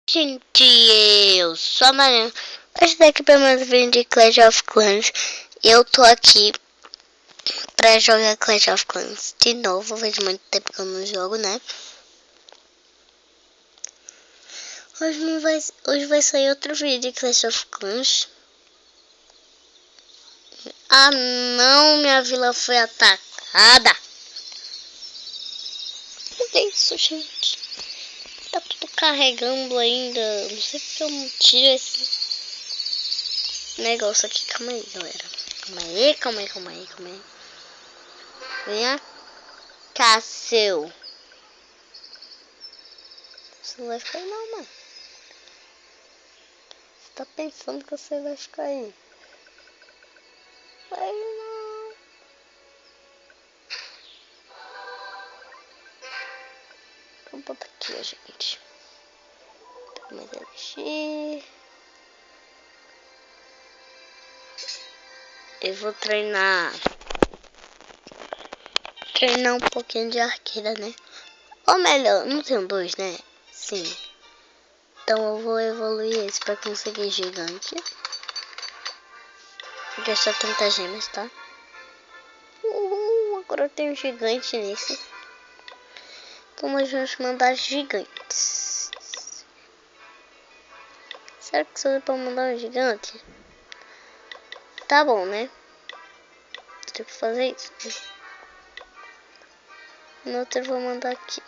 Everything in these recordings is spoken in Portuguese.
Gente, eu sou a Mariana. Hoje daqui pra mais um vídeo de Clash of Clans. Eu tô aqui pra jogar Clash of Clans de novo. Faz muito tempo que eu não jogo, né? Hoje vai sair outro vídeo de Clash of Clans. Ah não, minha vila foi atacada. Que é isso, gente? Tá tudo carregando ainda. Não sei porque eu não tiro esse negócio aqui. Calma aí, galera. Calma aí. Venha cá, seu. Você não vai ficar aí não, mano. Você tá pensando que você vai ficar aí? Vai não. Vou botar aqui, ó, gente. Mais elixir. Eu vou treinar um pouquinho de arqueira, né? Ou melhor, não tenho dois, né? Sim. Então eu vou evoluir esse pra conseguir gigante. Vou gastar 30 gemas, tá? Agora eu tenho gigante nesse. Então nós vamos mandar gigantes. Será que só dá pra mandar um gigante? Tá bom, né? Tenho que fazer isso. No outro eu vou mandar aqui.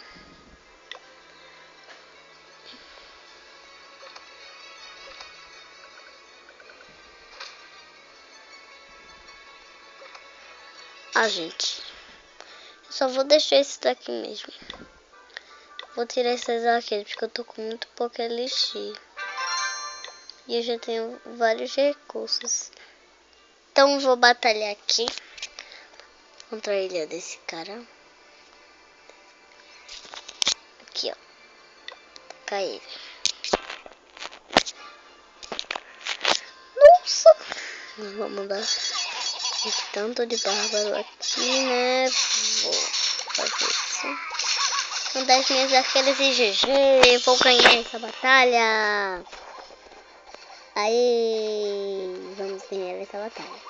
Ah, gente. Eu só vou deixar esse daqui mesmo. Vou tirar esses aqui porque eu tô com muito pouco elixir. E eu já tenho vários recursos. Então vou batalhar aqui contra a ilha desse cara. Aqui, ó. Pra ele. Nossa! Vou mandar esse tanto de bárbaro aqui, né? Vou fazer isso. Mandar as minhas arqueiras e GG. Vou ganhar essa batalha. Aí, vamos ganhar essa batalha.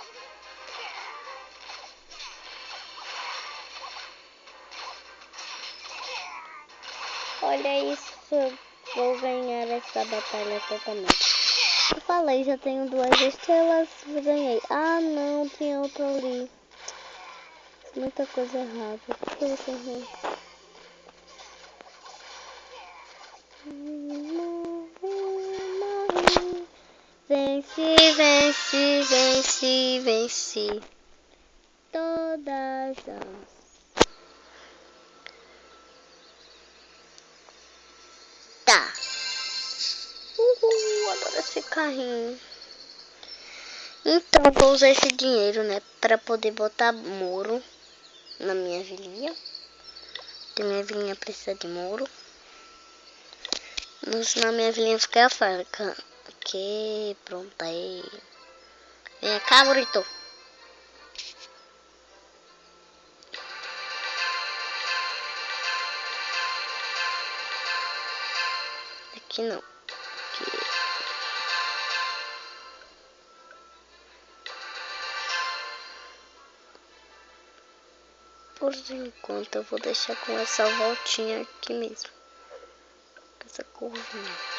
Olha isso, vou ganhar essa batalha totalmente. Eu falei, já tenho 2 estrelas, ganhei. Ah não, tinha outra ali. Muita coisa errada. Por que você errou? Vence. Todas as... Tá. Adoro esse carrinho. Então, vou usar esse dinheiro, né? Pra poder botar muro na minha vilinha. Porque minha vilinha precisa de muro. Senão minha vilinha fica a fábrica. Ok, pronto aí. Vem cá, burrito. Aqui não. Aqui. Por enquanto eu vou deixar com essa voltinha aqui mesmo. Essa curvinha.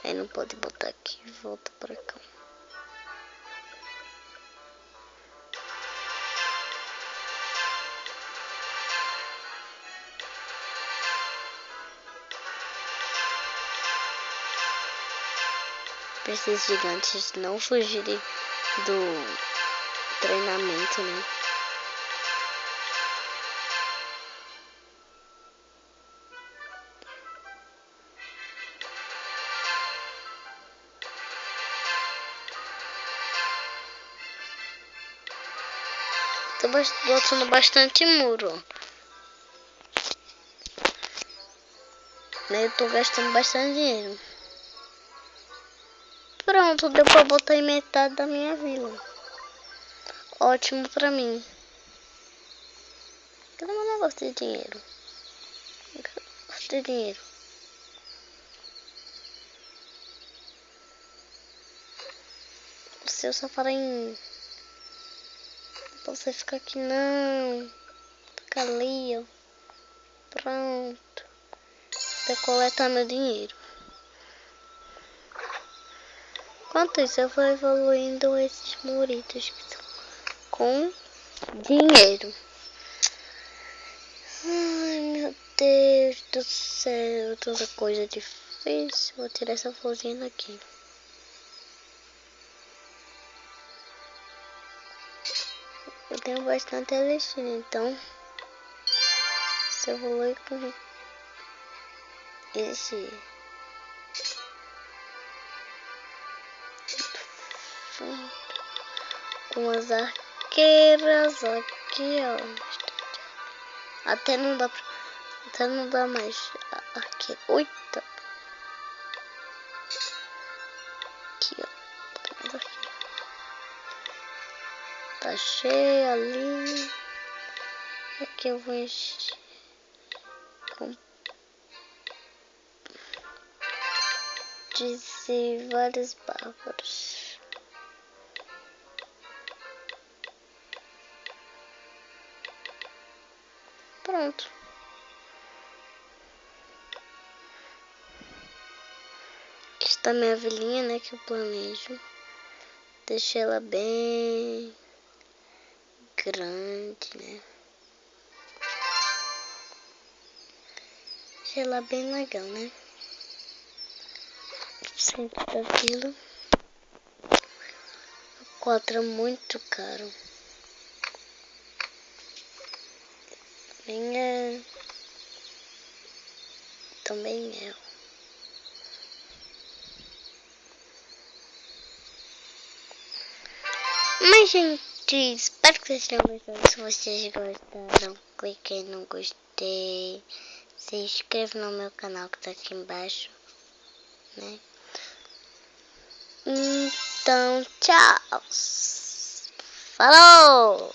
Aí não pode botar aqui e volta pra cá. Pra esses gigantes não fugirem do treinamento, né? Tô botando bastante muro. Eu tô gastando bastante dinheiro. Pronto, deu pra botar em metade da minha vila. Ótimo pra mim. Cadê meu negócio de dinheiro? de dinheiro. O seu safarinho. Você fica aqui não. Fica ali, ó. Pronto. Vou coletar meu dinheiro. Enquanto isso, eu vou evoluindo esses muritos com dinheiro. Ai, meu Deus do céu. Tanta coisa difícil. Vou tirar essa florzinha daqui. Eu tenho bastante elixir, então se eu evoluir com elixir. Com as arqueiras aqui, ó. Até não dá mais arqueira. Oita. Aqui, ó. Aqui. Tá cheio ali. Aqui eu vou encher com vários bárbaros. Pronto. Aqui está minha vilinha, né, que eu planejo. Deixei ela bem grande, né? Deixei ela bem legal, né? Centro da vila. O quadro é muito caro. Também é. Mas, gente, espero que vocês tenham gostado. Se vocês gostaram, clique em no gostei. Se inscreva no meu canal que tá aqui embaixo, né? Então, tchau. Falou!